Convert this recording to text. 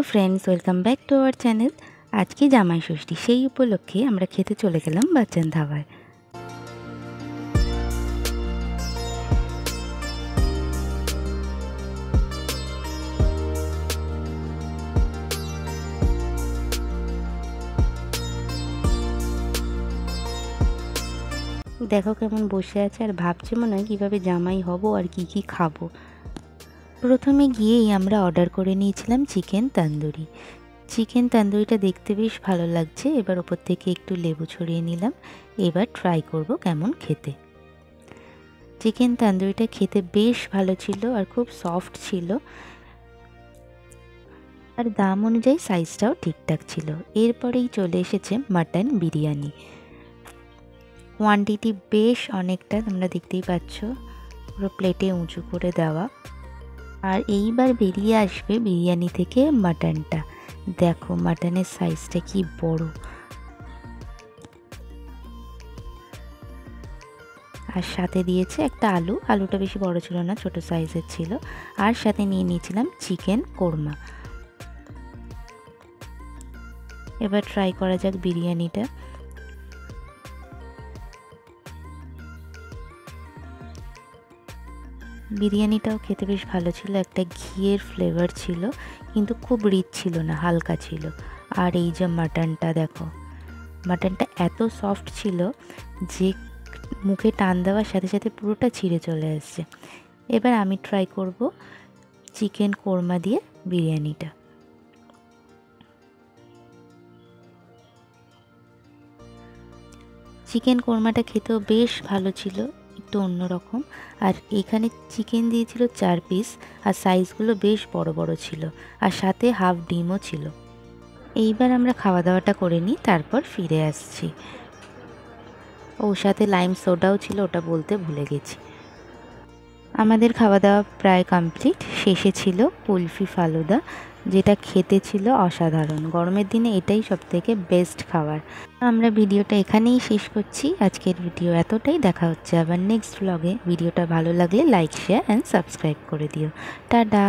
Hello friends, welcome back to our channel. আজকে জামাই ষষ্ঠী, সেই উপলক্ষে আমরা খেতে চলে গেলাম বাচ্চান ধাবায়। দেখো কেমন বসে আছে আর ভাবছে মনে হয় কীভাবে জামাই হব আর কি কি খাবো। প্রথমে গিয়েই আমরা অর্ডার করে নিয়েছিলাম চিকেন তন্দুরি। চিকেন তন্দুরিটা দেখতে বেশ ভালো লাগছে। এবার ওপর থেকে একটু লেবু ছড়িয়ে নিলাম। এবার ট্রাই করব কেমন খেতে। চিকেন তন্দুরিটা খেতে বেশ ভালো ছিল আর খুব সফট ছিল, আর দাম অনুযায়ী সাইজটাও ঠিকঠাক ছিল। এরপরেই চলে এসেছে মাটন বিরিয়ানি। কোয়ান্টিটি বেশ অনেকটা, তোমরা দেখতেই পাচ্ছ, পুরো প্লেটে উঁচু করে দেওয়া। আর এইবার বেরিয়ে আসবে বিরিয়ানি থেকে মাটনটা। দেখো মাটনের সাইজটা কি বড়, আর সাথে দিয়েছে একটা আলু। আলুটা বেশি বড় ছিল না, ছোট সাইজের ছিল। আর সাথে নিয়ে নিয়েছিলাম চিকেন কোরমা। এবার ট্রাই করা যাক বিরিয়ানিটা। বিরিয়ানিটাও খেতে বেশ ভালো ছিল, একটা ঘিয়ের ফ্লেভার ছিল, কিন্তু খুব রিচ ছিল না, হালকা ছিল। আর এই যে মাটনটা দেখো, মাটনটা এত সফট ছিল যে মুখে টান দেওয়ার সাথে সাথে পুরোটা ছিঁড়ে চলে আসছে। এবার আমি ট্রাই করব চিকেন কোরমা দিয়ে বিরিয়ানিটা। চিকেন কোরমাটা খেতেও বেশ ভালো ছিল, একটু অন্যরকম। আর এখানে চিকেন দিয়েছিল 4 পিস, আর সাইজগুলো বেশ বড় বড় ছিল, আর সাথে হাফ ডিমও ছিল। এইবার আমরা খাওয়া দাওয়াটা করে নিই, তারপর ফিরে আসছি। ওর সাথে লাইম সোডাও ছিল, ওটা বলতে ভুলে গেছি। আমাদের খাওয়া দাওয়া প্রায় কমপ্লিট। শেষে ছিল কুলফি ফালুদা, যেটা খেতে ছিল অসাধারণ। গরমের দিনে এটাই সবথেকে বেস্ট খাবার। আমরা ভিডিওটা এখানেই শেষ করছি। আজকের ভিডিও এতটাই। দেখা হচ্ছে আবার নেক্সট ব্লগে। ভিডিওটা ভালো লাগলে লাইক, শেয়ার অ্যান্ড সাবস্ক্রাইব করে দিও। টাটা।